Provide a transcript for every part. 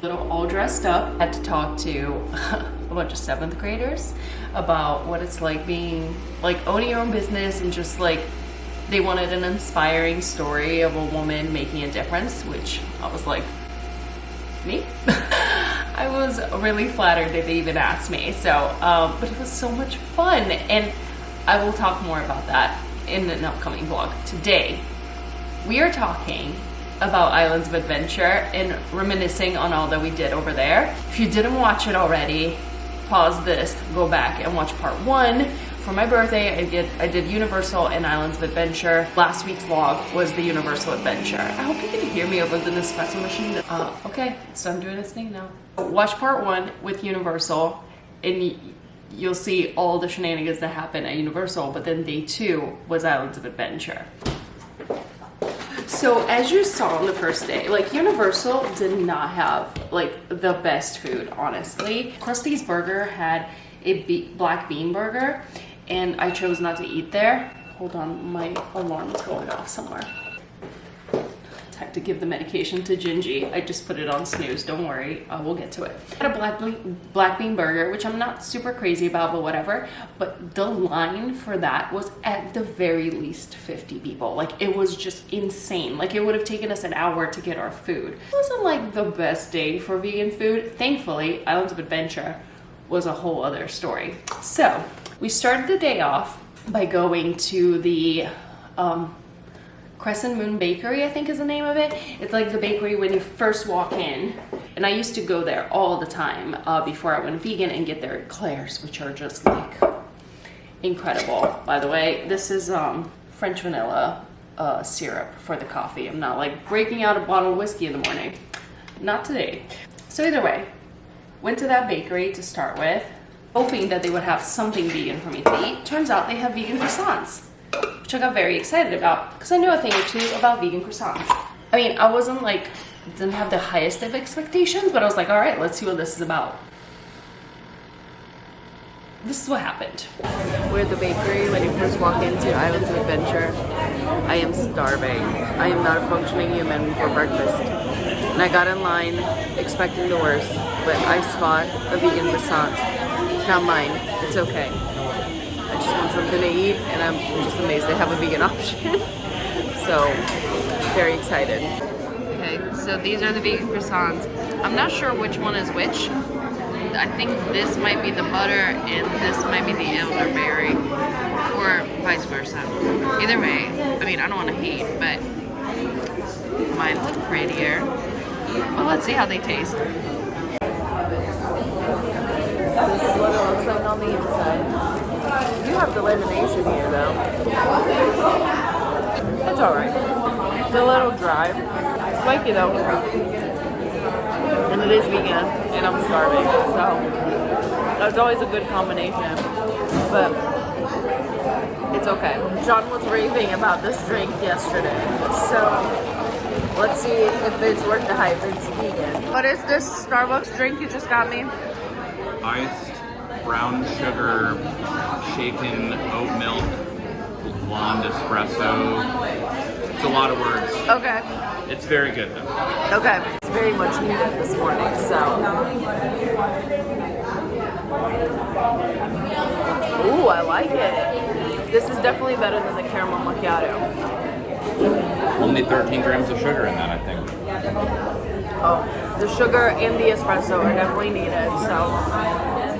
little all dressed up. Had to talk to a bunch of 7th graders about what it's like being, like, owning your own business, and just like, they wanted an inspiring story of a woman making a difference, which I was like, me? I was really flattered that they even asked me. So, but it was so much fun, and I will talk more about that in an upcoming vlog. Today, we are talking about Islands of Adventure and reminiscing on all that we did over there. If you didn't watch it already, pause this, go back and watch part 1. For my birthday, I did Universal and Islands of Adventure. Last week's vlog was the Universal Adventure. I hope you can hear me over the Nespresso machine. Okay, so I'm doing this thing now. Watch part 1 with Universal, and you'll see all the shenanigans that happen at Universal, but then day 2 was Islands of Adventure. So as you saw on the first day, like, Universal did not have like the best food, honestly. Krusty's Burger had a black bean burger, and I chose not to eat there. Hold on, my alarm is going off somewhere. Time to give the medication to Gingy. I just put it on snooze, don't worry, we'll get to it. I had a black bean burger, which I'm not super crazy about, but whatever. But the line for that was at the very least 50 people. Like, it was just insane. Like, it would have taken us an hour to get our food. It wasn't like the best day for vegan food. Thankfully, Islands of Adventure was a whole other story. So we started the day off by going to the Crescent Moon Bakery, I think is the name of it. It's like the bakery when you first walk in, and I used to go there all the time before I went vegan and get their eclairs, which are just like incredible. By the way, this is French vanilla syrup for the coffee. I'm not like breaking out a bottle of whiskey in the morning. Not today. So either way, went to that bakery to start with, hoping that they would have something vegan for me to eat. Turns out they have vegan croissants, which I got very excited about because I knew a thing or two about vegan croissants. I mean, I wasn't like, didn't have the highest of expectations, but I was like, all right, let's see what this is about. This is what happened. We're at the bakery when you first walk into Islands of Adventure. I am starving. I am not a functioning human for breakfast. And I got in line expecting the worst, but I spot a vegan croissant. It's not mine. It's okay. I just want something to eat, and I'm just amazed they have a vegan option. So, very excited. Okay, so these are the vegan croissants. I'm not sure which one is which. I think this might be the butter and this might be the elderberry, or vice versa. Either way, I mean, I don't want to hate, but mine look prettier. Well, let's see how they taste. This is what it looks like on the inside. You have the lamination here, though. It's alright. It's a little dry. It's spiky, though. And it is vegan, and I'm starving. So, that's always a good combination. But it's okay. John was raving about this drink yesterday. So, let's see if it's worth the hype. It's vegan. What is this Starbucks drink you just got me? Iced brown sugar, shaken oat milk, blonde espresso. It's a lot of words. Okay. It's very good though. Okay. It's very much needed this morning, so. Ooh, I like it. This is definitely better than the caramel macchiato. Only 13 grams of sugar in that, I think. Oh, the sugar and the espresso are definitely needed, so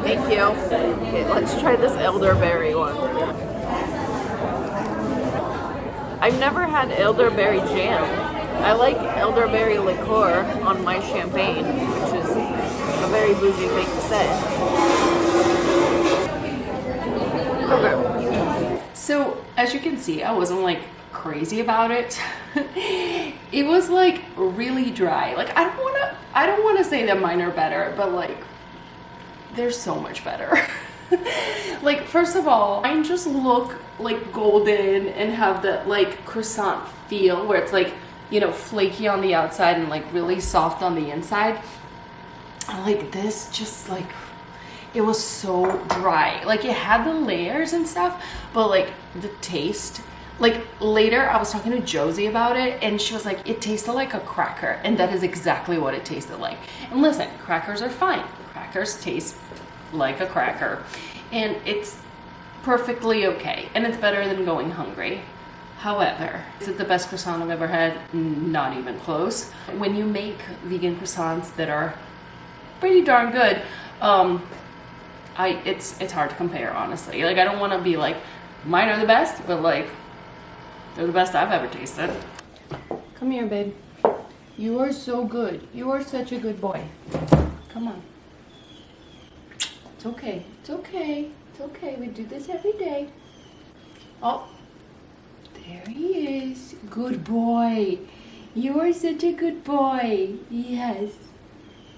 thank you. Okay, let's try this elderberry one. I've never had elderberry jam. I like elderberry liqueur on my champagne, which is a very bougie thing to say. Okay. So, as you can see, I wasn't like crazy about it. It was like really dry. Like, I don't wanna say that mine are better, but like they're so much better. Like, first of all, mine just look like golden and have that like croissant feel where it's like, you know, flaky on the outside and like really soft on the inside. Like, this just like, it was so dry. Like, it had the layers and stuff, but like the taste, Like later I was talking to Josie about it and she was like, it tasted like a cracker, and that is exactly what it tasted like. And listen, crackers are fine. Crackers taste like a cracker and it's perfectly okay, and it's better than going hungry. However, is it the best croissant I've ever had? Not even close. When you make vegan croissants that are pretty darn good, it's hard to compare, honestly. Like, I don't want to be like, mine are the best, but like, they're the best I've ever tasted. Come here, babe. You are so good. You are such a good boy. Come on. It's okay. It's okay. It's okay. We do this every day. Oh, there he is. Good boy. You are such a good boy. Yes.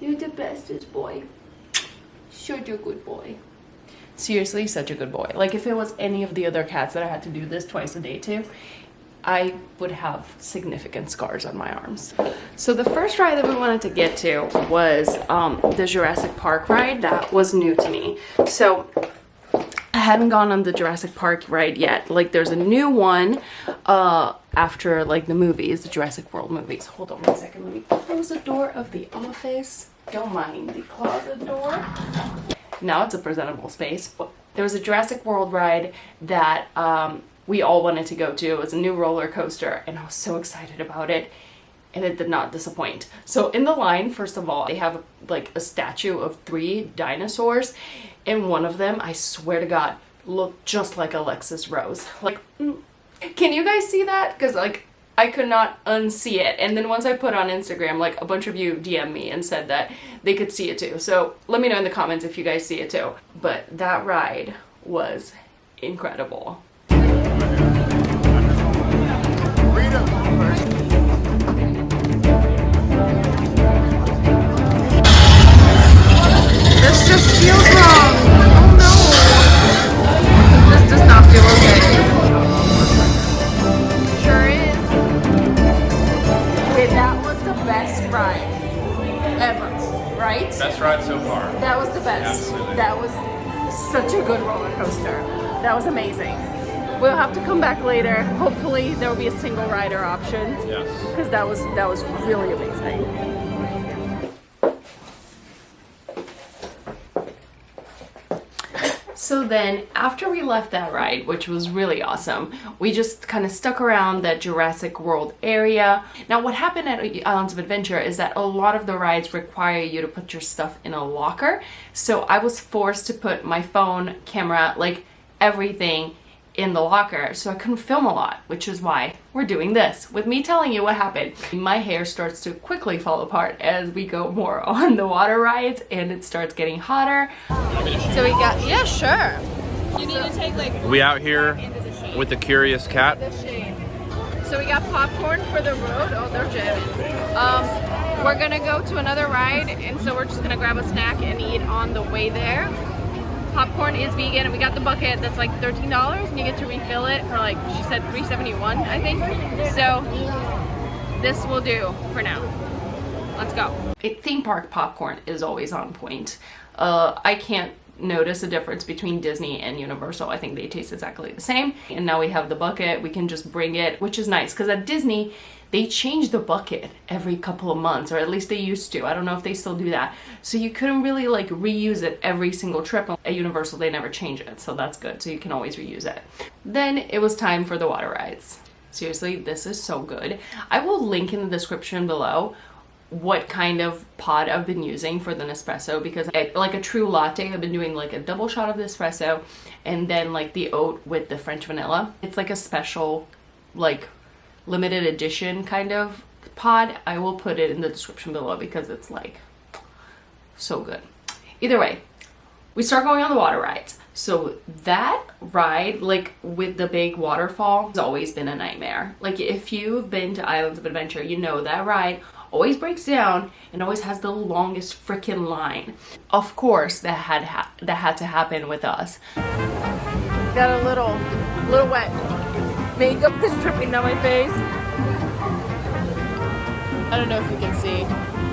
You're the bestest boy. Such a good boy. Seriously, such a good boy. Like, if it was any of the other cats that I had to do this twice a day to, I would have significant scars on my arms. So the first ride that we wanted to get to was the Jurassic Park ride. That was new to me. So I hadn't gone on the Jurassic Park ride yet. Like, there's a new one after like the movies, the Jurassic World movies. Hold on one second, let me close the door of the office. Don't mind the closet door. Now it's a presentable space. There was a Jurassic World ride that we all wanted to go to. It was a new roller coaster and I was so excited about it, and it did not disappoint. So in the line, first of all, they have like a statue of 3 dinosaurs, and one of them, I swear to God, looked just like Alexis Rose. Like, can you guys see that? Because like, I could not unsee it. And then once I put on Instagram, like a bunch of you DM me and said that they could see it too. So let me know in the comments if you guys see it too. But that ride was incredible. This just feels wrong. Oh no. This does not feel okay. Sure is. Okay, that was the best ride ever, right? Best ride so far. That was the best. Absolutely. That was such a good roller coaster. That was amazing. We'll have to come back later. Hopefully there will be a single rider option. Yes. Because that was really amazing. So then, after we left that ride, which was really awesome, we just kind of stuck around that Jurassic World area. Now, what happened at Islands of Adventure is that a lot of the rides require you to put your stuff in a locker. So I was forced to put my phone, camera, like everything in the locker, so I couldn't film a lot, which is why we're doing this with me telling you what happened. My hair starts to quickly fall apart as we go more on the water rides and it starts getting hotter. So we got, yeah, sure. You need to take like. We out here with the curious cat. So we got popcorn for the road. Oh, they're jamming. We're gonna go to another ride, and so we're just gonna grab a snack and eat on the way there. Popcorn is vegan, and we got the bucket that's like $13, and you get to refill it for like, she said $3.71, I think. So this will do for now. Let's go. Theme park popcorn is always on point. I can't notice a difference between Disney and Universal. I think they taste exactly the same. And now we have the bucket. We can just bring it, which is nice because at Disney, they change the bucket every couple of months, or at least they used to. I don't know if they still do that. So you couldn't really like reuse it every single trip. At Universal, they never change it, so that's good. So you can always reuse it. Then it was time for the water rides. Seriously, this is so good. I will link in the description below what kind of pod I've been using for the Nespresso, because like a true latte, I've been doing like a double shot of the espresso and then like the oat with the French vanilla. It's like a special like limited edition kind of pod. I will put it in the description below because it's like so good. Either way, we start going on the water rides. So that ride, like with the big waterfall, has always been a nightmare. Like if you've been to Islands of Adventure, you know that ride always breaks down and always has the longest freaking line. Of course, that had to happen with us. Got a little wet. Makeup is dripping down my face. I don't know if you can see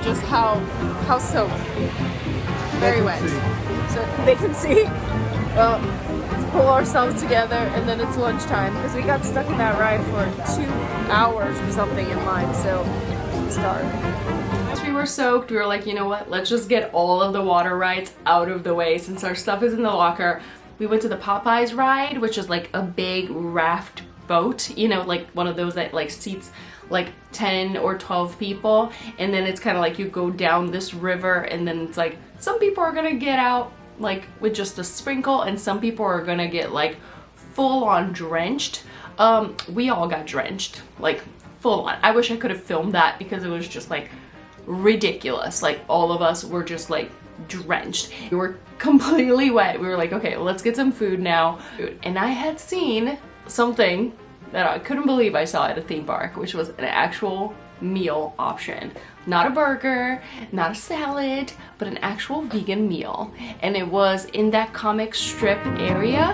just how soaked. Very wet. So they can see. Well, it's pull ourselves together, and then it's lunchtime because we got stuck in that ride for 2 hours or something in line, so I'm starving. Once we were soaked, we were like, you know what, let's just get all of the water rides out of the way since our stuff is in the locker. We went to the Popeyes ride, which is like a big raft boat, you know, like one of those that like seats like 10 or 12 people, and then it's kind of like you go down this river, and then it's like some people are gonna get out like with just a sprinkle, and some people are gonna get like full on drenched. We all got drenched, like full on. I wish I could have filmed that because it was just like ridiculous. Like all of us were just like drenched. We were completely wet. We were like, okay, let's get some food now. And I had seen something that I couldn't believe I saw at a theme park, which was an actual meal option. Not a burger, not a salad, but an actual vegan meal. And it was in that comic strip area.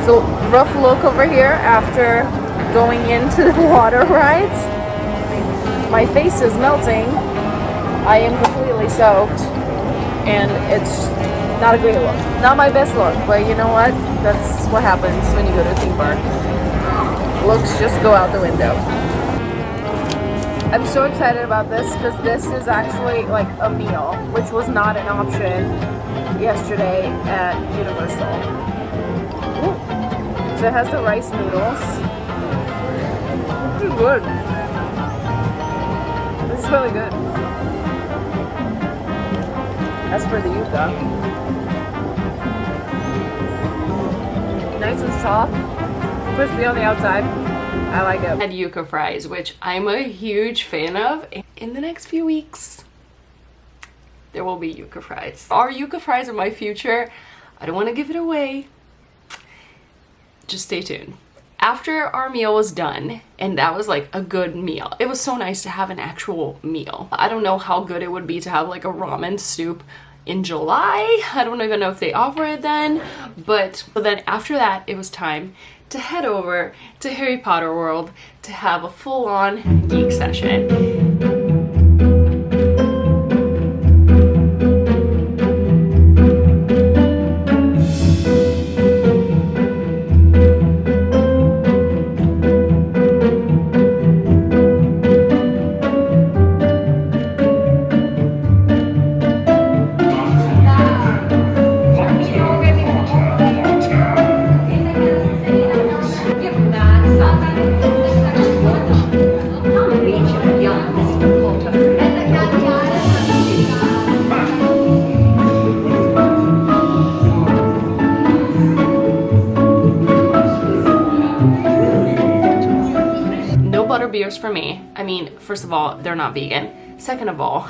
So rough look over here after going into the water rides. My face is melting. I am completely soaked, and it's not a great look. Not my best look, but you know what? That's what happens when you go to a theme park. Looks just go out the window. I'm so excited about this because this is actually like a meal, which was not an option yesterday at Universal. Ooh. So it has the rice noodles. This is good. This is really good. As for the yuca, nice and soft, crispy on the outside. I like it. I had yuca fries, which I'm a huge fan of. In the next few weeks, there will be yuca fries. Our yuca fries are my future. I don't want to give it away. Just stay tuned. After our meal was done, and that was like a good meal. It was so nice to have an actual meal. I don't know how good it would be to have like a ramen soup in July. I don't even know if they offer it then. But then after that, it was time to head over to Harry Potter World to have a full-on geek session. Beers for me. I mean, first of all, they're not vegan. Second of all,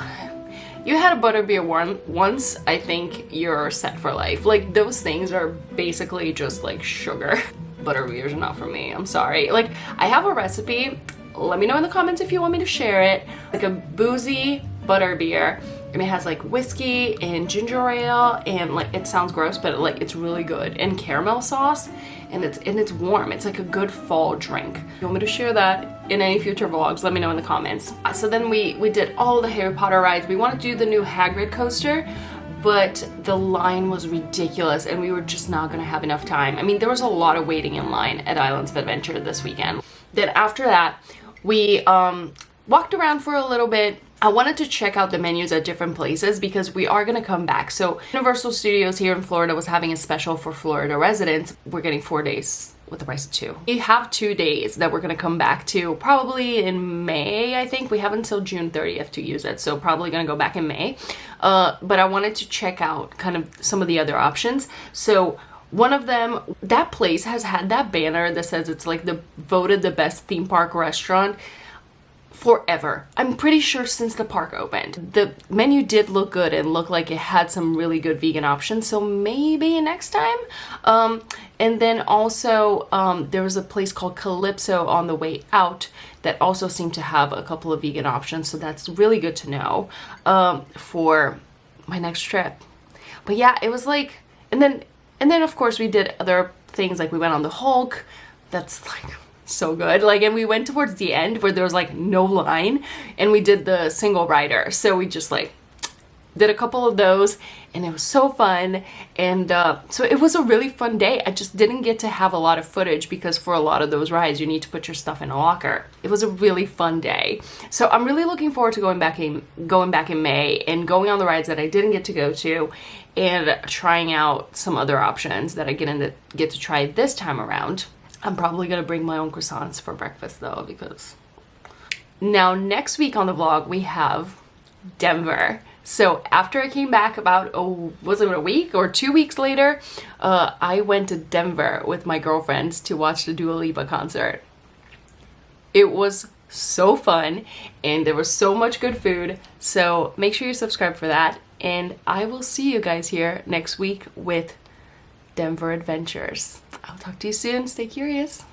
you had a butterbeer once, I think you're set for life. Like, those things are basically just like sugar. Butterbeers are not for me. I'm sorry. Like, I have a recipe. Let me know in the comments if you want me to share it. Like a boozy butterbeer. And it has like whiskey and ginger ale, and like, it sounds gross, but like it's really good, and caramel sauce, and it's warm. It's like a good fall drink. If you want me to share that in any future vlogs, let me know in the comments. So then we did all the Harry Potter rides. We want to do the new Hagrid coaster, but the line was ridiculous and we were just not gonna have enough time. I mean, there was a lot of waiting in line at Islands of Adventure this weekend. Then after that, we walked around for a little bit. I wanted to check out the menus at different places because we are gonna come back. So Universal Studios here in Florida was having a special for Florida residents. We're getting 4 days with the price of 2. We have 2 days that we're gonna come back to probably in May, I think. We have until June 30th to use it, so probably gonna go back in May. But I wanted to check out kind of some of the other options. So one of them, that place has had that banner that says it's like voted the best theme park restaurant forever. I'm pretty sure since the park opened. The menu did look good and looked like it had some really good vegan options, so maybe next time. And then also there was a place called Calypso on the way out that also seemed to have a couple of vegan options, so that's really good to know for my next trip. But yeah, it was like, and then of course we did other things, like we went on the Hulk. That's like so good. Like, and we went towards the end where there was like no line, and we did the single rider. So we just like did a couple of those, and it was so fun. And so it was a really fun day. I just didn't get to have a lot of footage because for a lot of those rides you need to put your stuff in a locker. It was a really fun day. So I'm really looking forward to going back in May and going on the rides that I didn't get to go to, and trying out some other options that I get to try this time around. I'm probably gonna bring my own croissants for breakfast though, because now next week on the vlog we have Denver. So after I came back about, was it a week or 2 weeks later, I went to Denver with my girlfriends to watch the Dua Lipa concert. It was so fun, and there was so much good food. So make sure you subscribe for that, and I will see you guys here next week with Denver Adventures. I'll talk to you soon. Stay curious.